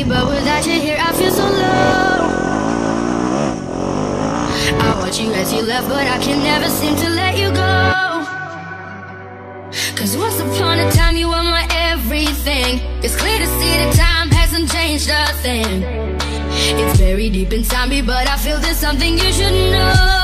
but without you here I feel so low. I watch you as you left, but I can never seem to let you go. Cause once upon a time you were my everything. It's clear to see that time hasn't changed a thing. It's very deep inside me, but I feel there's something you should know.